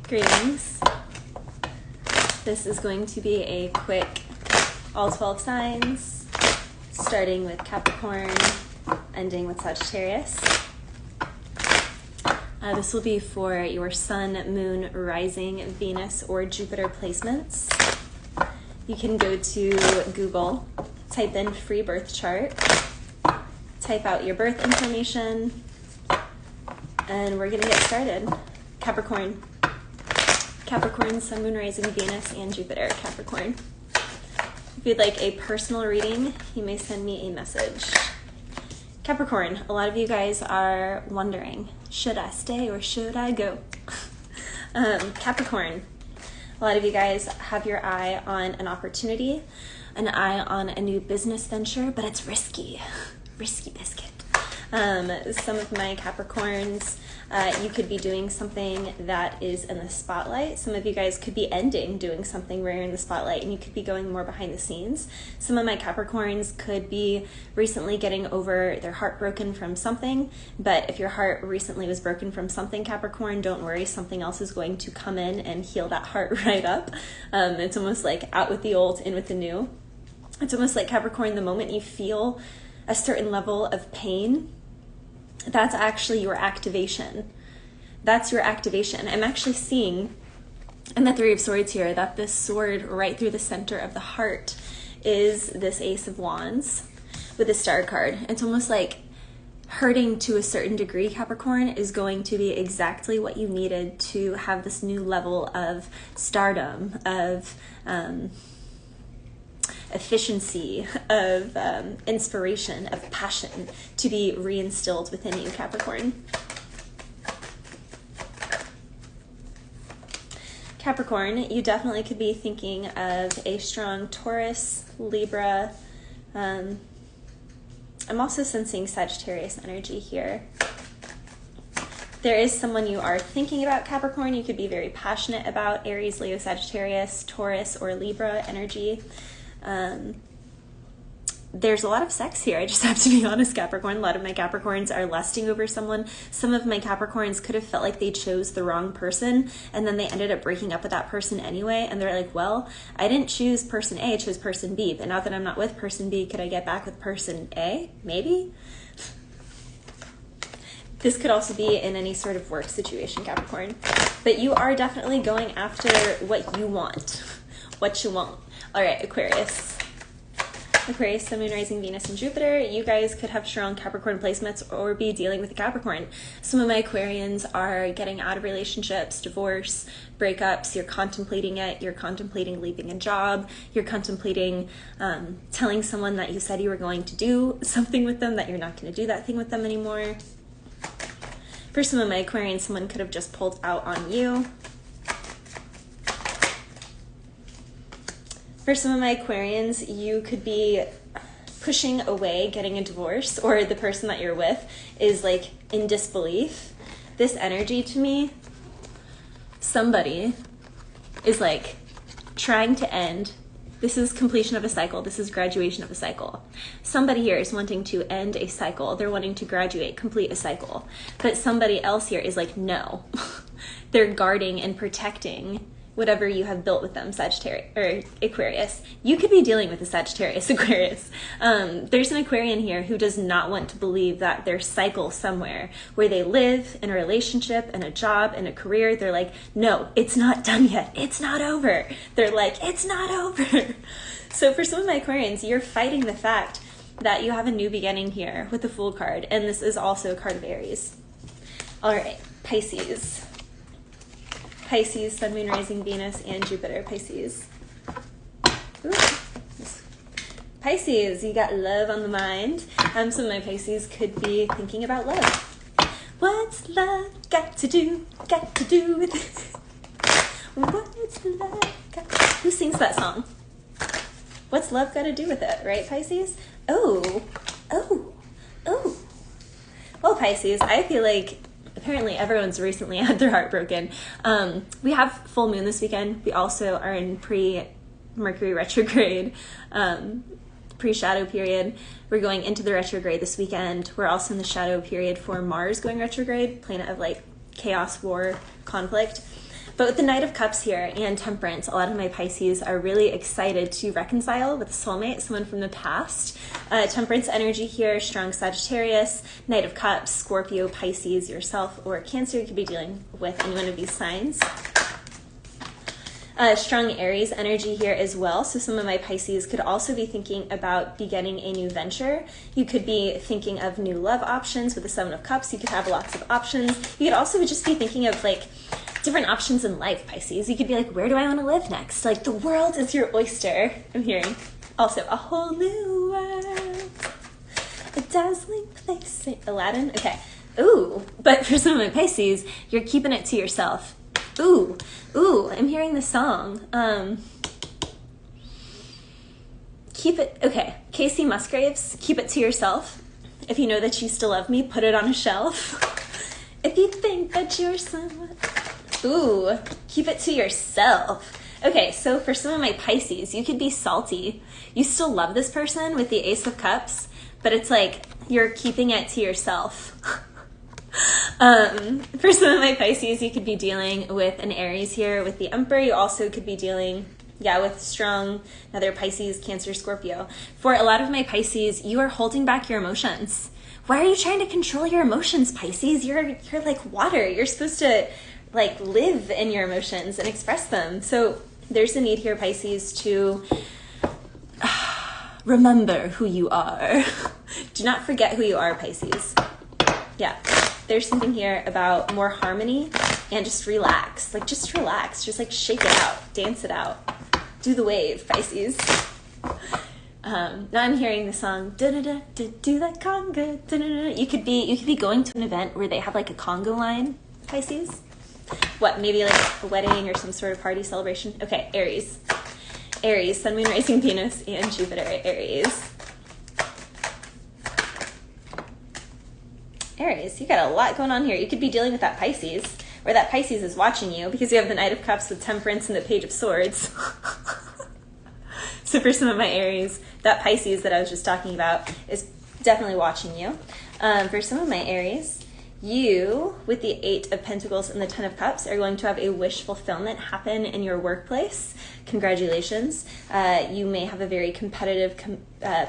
Greetings. This is going to be a quick all 12 signs, starting with Capricorn, ending with Sagittarius. This will be for your Sun, Moon, Rising, Venus, or Jupiter placements. You can go to Google, type in free birth chart, type out your birth information, and we're going to get started. Capricorn, Sun, Moon, Rising, Venus, and Jupiter. Capricorn. If you'd like a personal reading, you may send me a message. Capricorn, a lot of you guys are wondering, should I stay or should I go? Capricorn, a lot of you guys have your eye on an opportunity, an eye on a new business venture, but it's risky. Risky biscuit. Some of my Capricorns, you could be doing something that is in the spotlight. Some of you guys could be ending doing something where you're in the spotlight and you could be going more behind the scenes. Some of my Capricorns could be recently getting over their heart broken from something, but if your heart recently was broken from something, Capricorn, don't worry, something else is going to come in and heal that heart right up. It's almost like out with the old, in with the new. It's almost like Capricorn, the moment you feel a certain level of pain, that's actually your activation. That's your activation. I'm actually seeing in the Three of Swords here that this sword right through the center of the heart is this Ace of Wands with the Star card. It's almost like hurting to a certain degree, Capricorn, is going to be exactly what you needed to have this new level of stardom, of efficiency, of inspiration, of passion to be reinstilled within you, Capricorn. Capricorn, you definitely could be thinking of a strong Taurus, Libra. I'm also sensing Sagittarius energy here. There is someone you are thinking about, Capricorn. You could be very passionate about Aries, Leo, Sagittarius, Taurus, or Libra energy. There's a lot of sex here. I just have to be honest, Capricorn. A lot of my Capricorns are lusting over someone. Some of my Capricorns could have felt like they chose the wrong person and then they ended up breaking up with that person anyway. And they're like, well, I didn't choose person A, I chose person B. But now that I'm not with person B, could I get back with person A? Maybe. This could also be in any sort of work situation, Capricorn. But you are definitely going after what you want. What you want. All right, Aquarius, Sun, Moon, Rising, Venus, and Jupiter. You guys could have strong Capricorn placements or be dealing with a Capricorn. Some of my Aquarians are getting out of relationships, divorce, breakups. You're contemplating it. You're contemplating leaving a job. You're contemplating telling someone that you said you were going to do something with them, that you're not going to do that thing with them anymore. For some of my Aquarians, someone could have just pulled out on you. For some of my Aquarians, you could be pushing away getting a divorce, or the person that you're with is like in disbelief. This energy to me, somebody is like trying to end. This is completion of a cycle. This is graduation of a cycle. Somebody here is wanting to end a cycle. They're wanting to graduate, complete a cycle. But somebody else here is like, no. They're guarding and protecting whatever you have built with them, Sagittarius or Aquarius. You could be dealing with a Sagittarius, Aquarius. There's an Aquarian here who does not want to believe that their cycle somewhere where they live in a relationship and a job and a career, they're like, no, it's not done yet. It's not over. They're like, it's not over. So for some of my Aquarians, you're fighting the fact that you have a new beginning here with the Fool card. And this is also a card of Aries. All right, Pisces, Sun, Moon, Rising, Venus, and Jupiter. Pisces. Ooh. Pisces, you got love on the mind. Some of my Pisces could be thinking about love. What's love got to do with it? What's love got to... Who sings that song? What's love got to do with it, right, Pisces? Oh. Well, Pisces, I feel like apparently everyone's recently had their heart broken. We have full moon this weekend. We also are in pre-Mercury retrograde, pre-shadow period. We're going into the retrograde this weekend. We're also in the shadow period for Mars going retrograde, planet of like chaos, war, conflict. But with the Knight of Cups here and Temperance, a lot of my Pisces are really excited to reconcile with a soulmate, someone from the past. Temperance energy here, strong Sagittarius, Knight of Cups, Scorpio, Pisces, yourself, or Cancer. You could be dealing with any one of these signs. Strong Aries energy here as well. So some of my Pisces could also be thinking about beginning a new venture. You could be thinking of new love options with the Seven of Cups. You could have lots of options. You could also just be thinking of like different options in life, Pisces. You could be like, where do I want to live next? Like the world is your oyster, I'm hearing. Also, a whole new world, a dazzling place. Aladdin? Okay. Ooh, but for some of my Pisces, you're keeping it to yourself. Ooh, I'm hearing the song. Keep it, okay, Casey Musgraves, keep it to yourself. If you know that you still love me, put it on a shelf. If you think that you're someone, ooh, keep it to yourself. Okay, so for some of my Pisces, you could be salty. You still love this person with the Ace of Cups, but it's like you're keeping it to yourself. For some of my Pisces, you could be dealing with an Aries here with the Emperor. You also could be dealing, with strong, another Pisces, Cancer, Scorpio. For a lot of my Pisces, you are holding back your emotions. Why are you trying to control your emotions, Pisces? You're like water. You're supposed to like live in your emotions and express them. So there's a need here, Pisces, to remember who you are. Do not forget who you are, Pisces. Yeah. There's something here about more harmony and just relax. Like, just relax. Just, like, shake it out. Dance it out. Do the wave, Pisces. Now I'm hearing the song, da-da-da, do that conga, da-da-da. You could be going to an event where they have, like, a conga line, Pisces. What, maybe, like, a wedding or some sort of party celebration? Okay, Aries. Aries, Sun, Moon, Rising, Venus, and Jupiter. Aries. Aries, you got a lot going on here. You could be dealing with that Pisces, or that Pisces is watching you because you have the Knight of Cups with Temperance and the Page of Swords. So for some of my Aries, that Pisces that I was just talking about is definitely watching you. For some of my Aries, you, with the Eight of Pentacles and the Ten of Cups, are going to have a wish fulfillment happen in your workplace. Congratulations. You may have a very competitive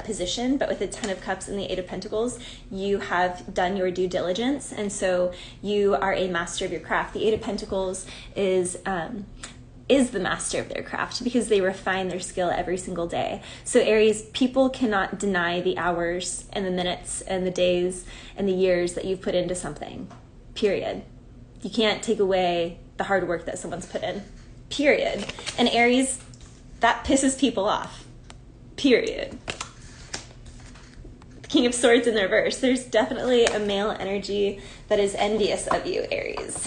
position, but with the Ten of Cups and the Eight of Pentacles, you have done your due diligence, and so you are a master of your craft. The Eight of Pentacles is the master of their craft because they refine their skill every single day. So Aries, people cannot deny the hours and the minutes and the days and the years that you've put into something, period. You can't take away the hard work that someone's put in, period. And Aries, that pisses people off, period. The King of Swords in the reverse. There's definitely a male energy that is envious of you, Aries.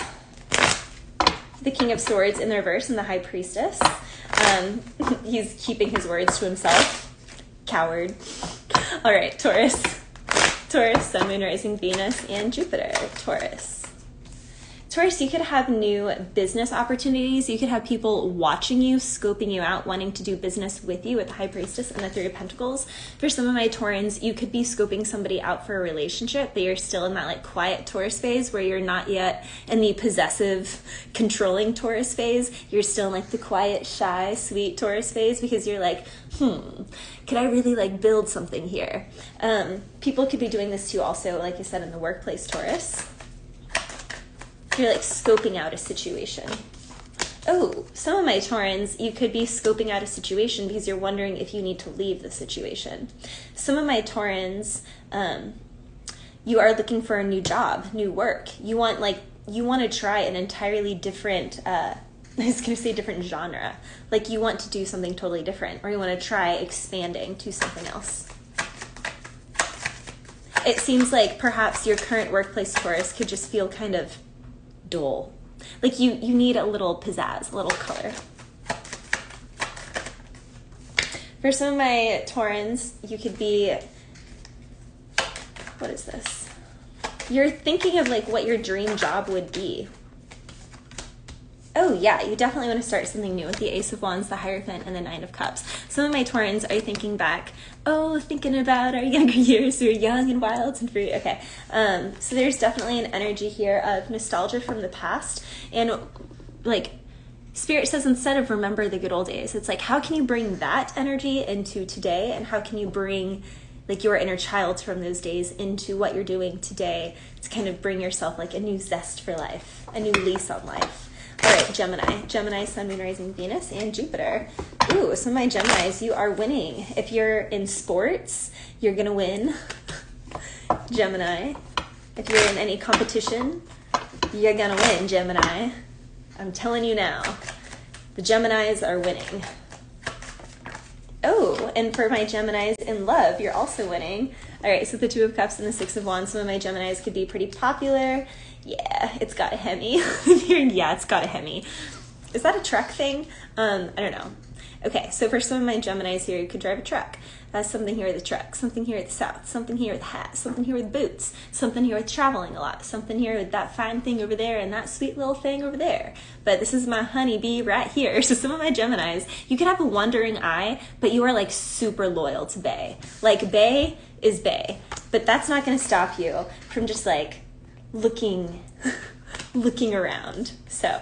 The King of Swords in the reverse and the High Priestess. He's keeping his words to himself. Coward. All right, Taurus. Taurus, Sun, Moon, Rising, Venus, and Jupiter. Taurus. Taurus, you could have new business opportunities. You could have people watching you, scoping you out, wanting to do business with you with the High Priestess and the Three of Pentacles. For some of my Taurans, you could be scoping somebody out for a relationship, but you're still in that like quiet Taurus phase where you're not yet in the possessive, controlling Taurus phase. You're still in like the quiet, shy, sweet Taurus phase because you're like, could I really like build something here? People could be doing this too also, like I said, in the workplace, Taurus. You're like scoping out a situation. Oh, some of my Taurans, you could be scoping out a situation because you're wondering if you need to leave the situation. Some of my Taurans, you are looking for a new job, new work. You want to try an entirely different, I was going to say different genre. Like you want to do something totally different, or you want to try expanding to something else. It seems like perhaps your current workplace, Taurus, could just feel kind of dull. Like you need a little pizzazz, a little color. For some of my Taurans, you could be, what is this? You're thinking of like what your dream job would be. Oh yeah, you definitely want to start something new with the Ace of Wands, the Hierophant, and the Nine of Cups. Some of my Taurans are thinking back, thinking about our younger years. We were young and wild and free. Okay, so there's definitely an energy here of nostalgia from the past and like Spirit says instead of remember the good old days, it's like, how can you bring that energy into today? And how can you bring like your inner child from those days into what you're doing today to kind of bring yourself like a new zest for life, a new lease on life. All right, Gemini, Sun, Moon, Rising, Venus, and Jupiter. Ooh, some of my Geminis, you are winning. If you're in sports, you're gonna win. Gemini. If you're in any competition, you're gonna win, Gemini. I'm telling you now, the Geminis are winning. Oh, and for my Geminis in love, you're also winning. All right, so the Two of Cups and the Six of Wands, some of my Geminis could be pretty popular. Yeah, it's got a Hemi. Yeah, it's got a Hemi. Is that a truck thing? I don't know. Okay, so for some of my Geminis here, you could drive a truck. Something here with a truck, something here at the south, something here with a hat, something here with boots, something here with traveling a lot, something here with that fine thing over there and that sweet little thing over there. But this is my honeybee right here. So some of my Geminis, you could have a wandering eye, but you are like super loyal to Bae. Like Bae is Bae, but that's not gonna stop you from just like looking around. So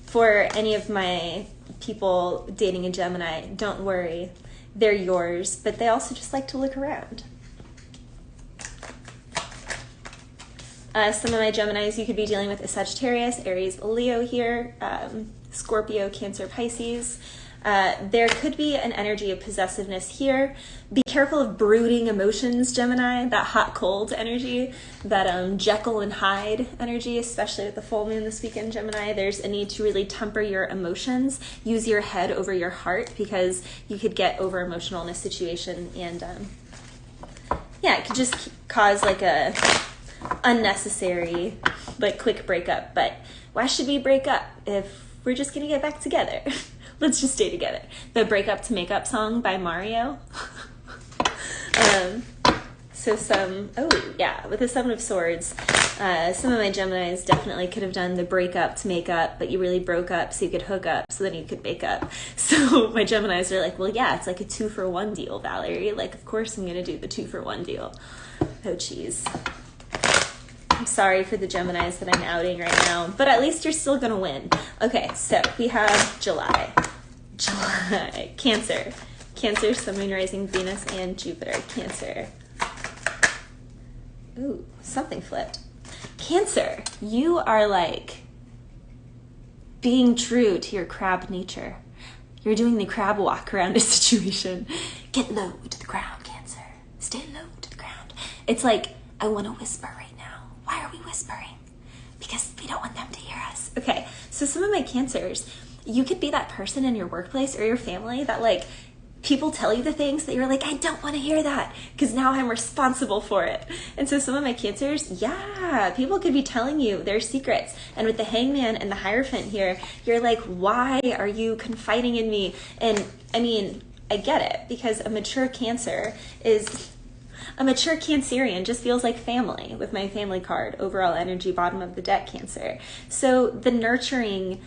for any of my people dating a Gemini, don't worry. They're yours, but they also just like to look around. Some of my Geminis, you could be dealing with a Sagittarius, Aries, Leo here, Scorpio, Cancer, Pisces. There could be an energy of possessiveness here. Be careful of brooding emotions, Gemini, that hot-cold energy, that Jekyll and Hyde energy, especially with the full moon this weekend, Gemini. There's a need to really temper your emotions. Use your head over your heart because you could get over-emotional in a situation and, yeah, it could just cause like a unnecessary, like quick breakup. But why should we break up if we're just going to get back together? Let's just stay together. The Break Up to Make Up song by Mario. With the Seven of Swords, some of my Geminis definitely could have done the break up to make up, but you really broke up so you could hook up, so then you could make up. So my Geminis are like, well, yeah, it's like a 2-for-1 deal, Valerie. Like, of course I'm going to do the 2-for-1 deal. Oh, geez. I'm sorry for the Geminis that I'm outing right now, but at least you're still going to win. Okay, so we have July. Cancer, Sun, Moon, Rising, Venus, and Jupiter. Cancer. Ooh, something flipped. Cancer, you are like being true to your crab nature. You're doing the crab walk around a situation. Get low to the ground, Cancer. Stay low to the ground. It's like, I want to whisper right now. Why are we whispering? Because we don't want them to hear us. Okay, so some of my Cancers, you could be that person in your workplace or your family that like people tell you the things that you're like, I don't want to hear that because now I'm responsible for it. And so some of my Cancers, yeah, people could be telling you their secrets. And with the Hangman and the Hierophant here, you're like, why are you confiding in me? And I mean, I get it because a mature Cancerian just feels like family with my family card, overall energy, bottom of the deck, Cancer. So the nurturing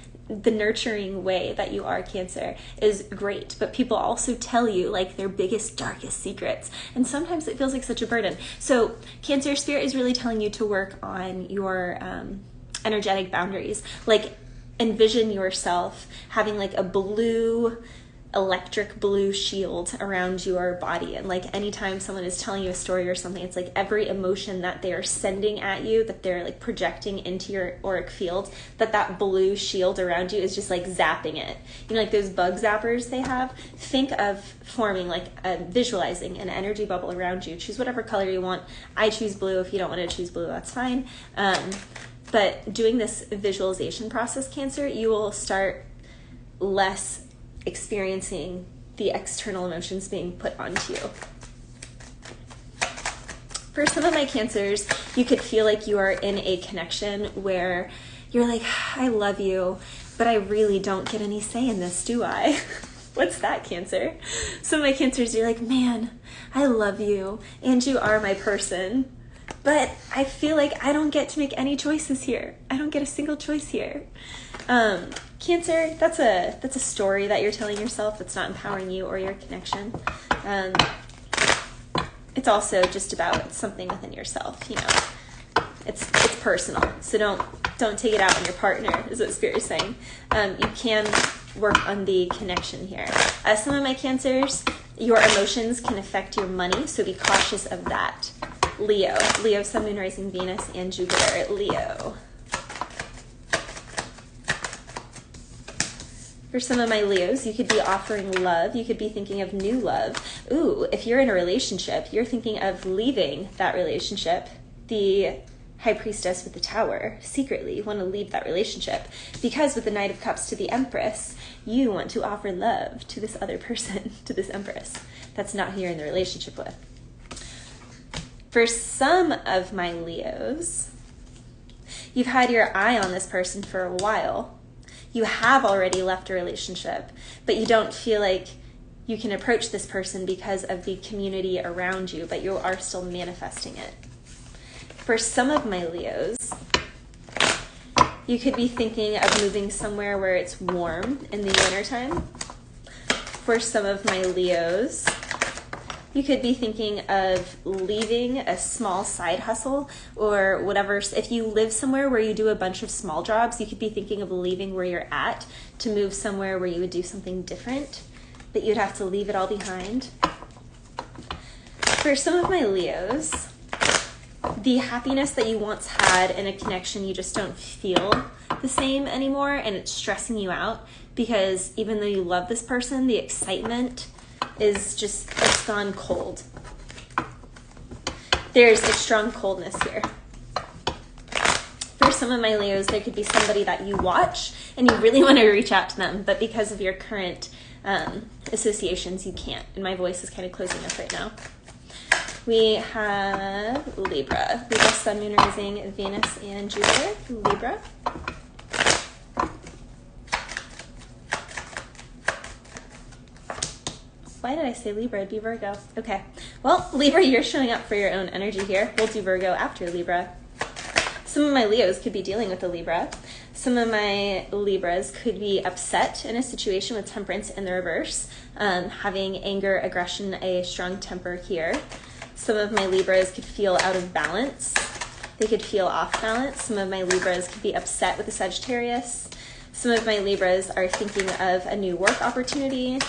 way that you are, Cancer, is great, but people also tell you like their biggest, darkest secrets, and sometimes it feels like such a burden. So Cancer, Spirit is really telling you to work on your energetic boundaries. Like envision yourself having like a electric blue shield around your body, and like anytime someone is telling you a story or something, it's like every emotion that they are sending at you, that they're like projecting into your auric field, that blue shield around you is just like zapping it. You know, like those bug zappers they have. Think of forming like visualizing an energy bubble around you. Choose whatever color you want. I choose blue. If you don't want to choose blue, that's fine. But doing this visualization process, Cancer, you will start less experiencing the external emotions being put onto you. For some of my Cancers, you could feel like you are in a connection where you're like, I love you, but I really don't get any say in this, do I? What's that, Cancer? Some of my Cancers, you're like, man, I love you, and you are my person, but I feel like I don't get to make any choices here. I don't get a single choice here. Cancer, that's a story that you're telling yourself that's not empowering you or your connection. It's also just about something within yourself, you know. It's personal, so Don't take it out on your partner, is what Spirit is saying. You can work on the connection here. Some of my Cancers, your emotions can affect your money, so be cautious of that. Leo, Sun, Moon, Rising, Venus, and Jupiter. Leo. For some of my Leos, you could be offering love. You could be thinking of new love. Ooh, if you're in a relationship, you're thinking of leaving that relationship. The High Priestess with the Tower, secretly, you want to leave that relationship. Because with the Knight of Cups to the Empress, you want to offer love to this other person, to this Empress. That's not who you're in the relationship with. For some of my Leos, you've had your eye on this person for a while. You have already left a relationship, but you don't feel like you can approach this person because of the community around you, but you are still manifesting it. For some of my Leos, you could be thinking of moving somewhere where it's warm in the wintertime. For some of my Leos, you could be thinking of leaving a small side hustle or whatever. If you live somewhere where you do a bunch of small jobs, you could be thinking of leaving where you're at to move somewhere where you would do something different, but you'd have to leave it all behind. For some of my Leos, the happiness that you once had in a connection, you just don't feel the same anymore, and it's stressing you out because even though you love this person, the excitement is just, it's gone cold. There's a strong coldness here. For some of my Leos, there could be somebody that you watch and you really want to reach out to them, but because of your current associations, you can't. And my voice is kind of closing up right now. We have Libra. Libra, Sun, Moon, Rising, Venus, and Jupiter. Libra. Why did I say Libra? It'd be Virgo. Okay. Well, Libra, you're showing up for your own energy here. We'll do Virgo after Libra. Some of my Leos could be dealing with a Libra. Some of my Libras could be upset in a situation with Temperance in the reverse, having anger, aggression, a strong temper here. Some of my Libras could feel out of balance. They could feel off balance. Some of my Libras could be upset with a Sagittarius. Some of my Libras are thinking of a new work opportunity,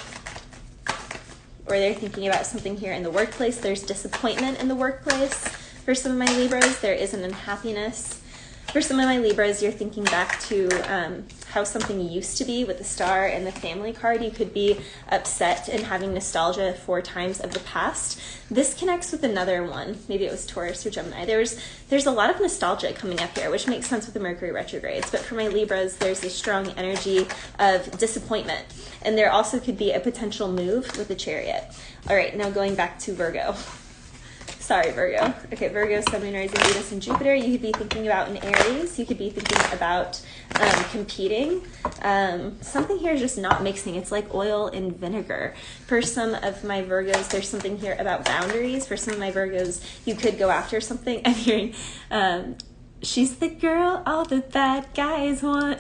or they're thinking about something here in the workplace. There's disappointment in the workplace. For some of my Libras, there is an unhappiness. For some of my Libras, you're thinking back to how something used to be with the star and the family card. You could be upset and having nostalgia for times of the past. This connects with another one. Maybe it was Taurus or Gemini. There's a lot of nostalgia coming up here, which makes sense with the Mercury retrogrades. But for my Libras, there's a strong energy of disappointment. And there also could be a potential move with the Chariot. All right, now going back to Virgo. Sorry, Virgo. Okay, Virgo, Sun, Moon, Rising, Venus, and Jupiter. You could be thinking about an Aries. You could be thinking about competing. Something here is just not mixing. It's like oil and vinegar. For some of my Virgos, there's something here about boundaries. For some of my Virgos, you could go after something. I'm hearing, she's the girl all the bad guys want.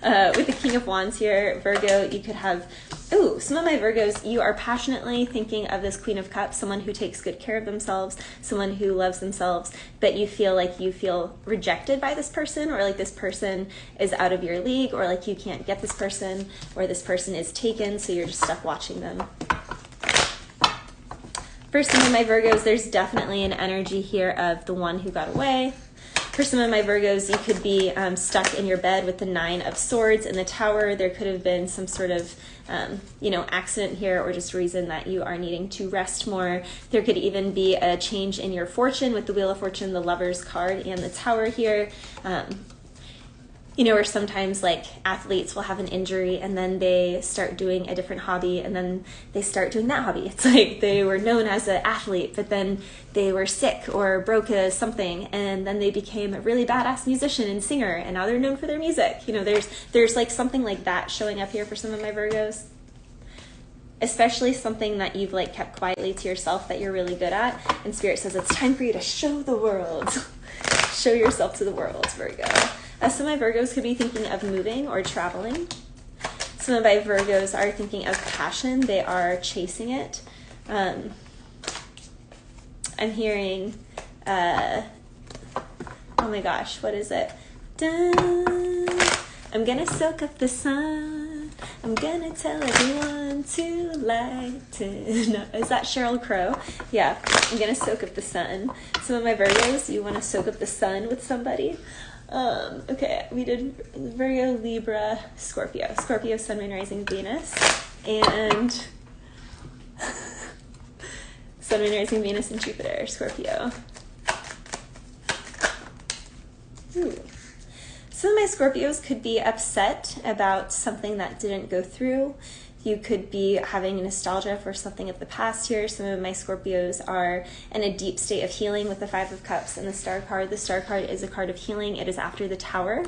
With the King of Wands here, Virgo, you could have, some of my Virgos, you are passionately thinking of this Queen of Cups, someone who takes good care of themselves, someone who loves themselves, but you feel rejected by this person, or like this person is out of your league, or like you can't get this person, or this person is taken, so you're just stuck watching them. For some of my Virgos, there's definitely an energy here of the one who got away. For some of my Virgos, you could be stuck in your bed with the 9 of Swords in the Tower. There could have been some sort of, accident here, or just reason that you are needing to rest more. There could even be a change in your fortune with the Wheel of Fortune, the Lover's card, and the Tower here. Where sometimes like athletes will have an injury and then they start doing a different hobby and then they start doing that hobby. It's like they were known as an athlete, but then they were sick or broke something, and then they became a really badass musician and singer, and now they're known for their music. There's like something like that showing up here for some of my Virgos. Especially something that you've like kept quietly to yourself that you're really good at, and Spirit says it's time for you to show the world. Show yourself to the world, Virgo. Some of my Virgos could be thinking of moving or traveling. Some of my Virgos are thinking of passion. They are chasing it. I'm hearing, oh oh my gosh, what is it? Dun, I'm gonna soak up the sun. I'm gonna tell everyone to light it. No, is that Sheryl Crow? Yeah, I'm gonna soak up the sun. Some of my Virgos, you wanna soak up the sun with somebody? Okay, we did Virgo, Libra, Scorpio. Scorpio, Sun, Moon, Rising, Venus. And Sun, Moon, Rising, Venus, and Jupiter, Scorpio. Ooh. Some of my Scorpios could be upset about something that didn't go through. You could be having nostalgia for something of the past here. Some of my Scorpios are in a deep state of healing with the Five of Cups and the Star card. The Star card is a card of healing. It is after the Tower,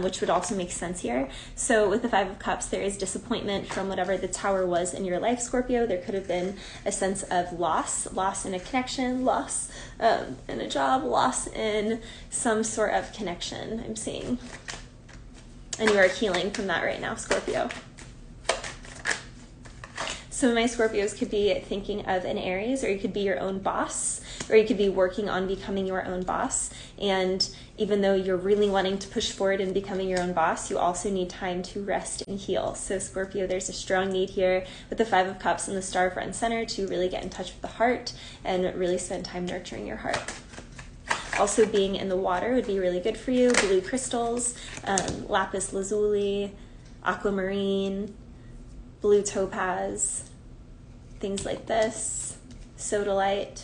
which would also make sense here. So with the Five of Cups, there is disappointment from whatever the Tower was in your life, Scorpio. There could have been a sense of loss in a connection, loss in a job, loss in some sort of connection, I'm seeing. And you are healing from that right now, Scorpio. Some of my Scorpios could be thinking of an Aries, or you could be your own boss, or you could be working on becoming your own boss. And even though you're really wanting to push forward in becoming your own boss, you also need time to rest and heal. So Scorpio, there's a strong need here with the Five of Cups and the Star front and center to really get in touch with the heart and really spend time nurturing your heart. Also, being in the water would be really good for you. Blue crystals, lapis lazuli, aquamarine, blue topaz, things like this, sodalite.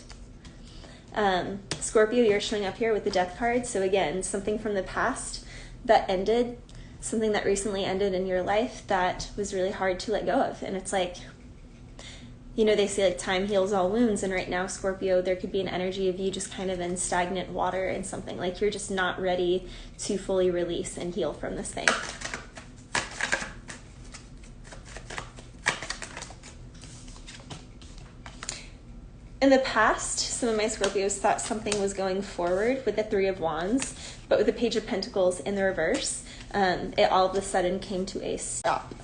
Scorpio, you're showing up here with the Death card. So again, something from the past that ended, something that recently ended in your life that was really hard to let go of. And it's like, you know, they say like time heals all wounds. And right now, Scorpio, there could be an energy of you just kind of in stagnant water and something like you're just not ready to fully release and heal from this thing. In the past, some of my Scorpios thought something was going forward with the Three of Wands, but with the Page of Pentacles in the reverse, it all of a sudden came to a stop.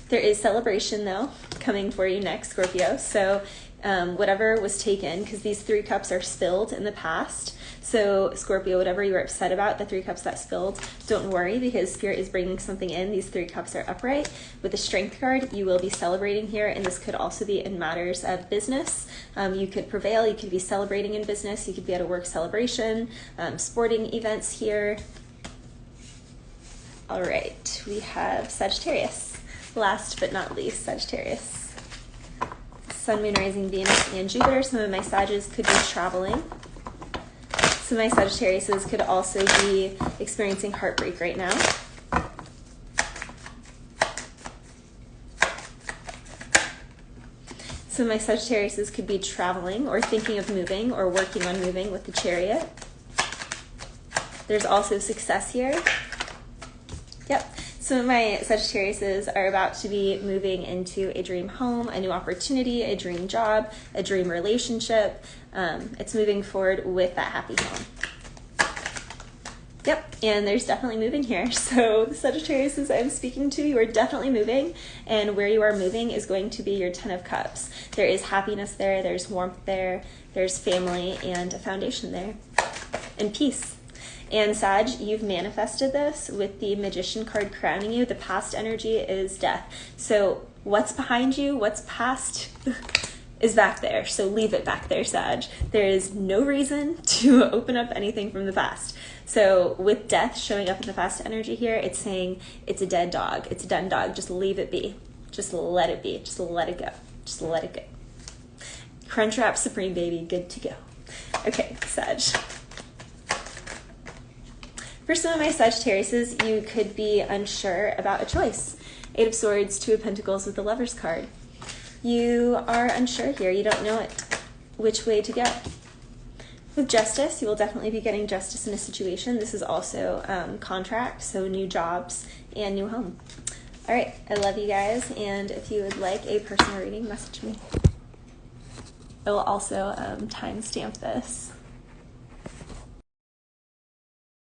There is celebration, though, coming for you next, Scorpio. So whatever was taken, because these 3 cups are spilled in the past. So Scorpio, whatever you were upset about, the 3 cups that spilled, don't worry, because Spirit is bringing something in. These 3 cups are upright. With the Strength card, you will be celebrating here, and this could also be in matters of business. You could prevail. You could be celebrating in business. You could be at a work celebration, sporting events here. All right, we have Sagittarius. Last but not least, Sagittarius. Sun, Moon, Rising, Venus, and Jupiter. Some of my Sages could be traveling. Some of my Sagittariuses could also be experiencing heartbreak right now. Some of my Sagittariuses could be traveling or thinking of moving or working on moving with the Chariot. There's also success here. Yep. Some of my Sagittariuses are about to be moving into a dream home, a new opportunity, a dream job, a dream relationship. It's moving forward with that happy home. Yep, and there's definitely moving here. So the Sagittariuses I'm speaking to, you are definitely moving, and where you are moving is going to be your Ten of Cups. There is happiness there, there's warmth there, there's family and a foundation there, and peace. And Sag, you've manifested this with the Magician card crowning you. The past energy is death. So what's behind you, what's past is back there. So leave it back there, Sag. There is no reason to open up anything from the past. So with death showing up in the past energy here, it's saying it's a dead dog. It's a done dog. Just leave it be. Just let it be. Just let it go. Just let it go. Crunchwrap Supreme, baby. Good to go. Okay, Sag. For some of my Sagittariuses, you could be unsure about a choice. 8 of Swords, 2 of Pentacles with the Lover's card. You are unsure here. You don't know which way to go. With Justice, you will definitely be getting justice in a situation. This is also contract, so new jobs and new home. All right, I love you guys, and if you would like a personal reading, message me. I will also timestamp this.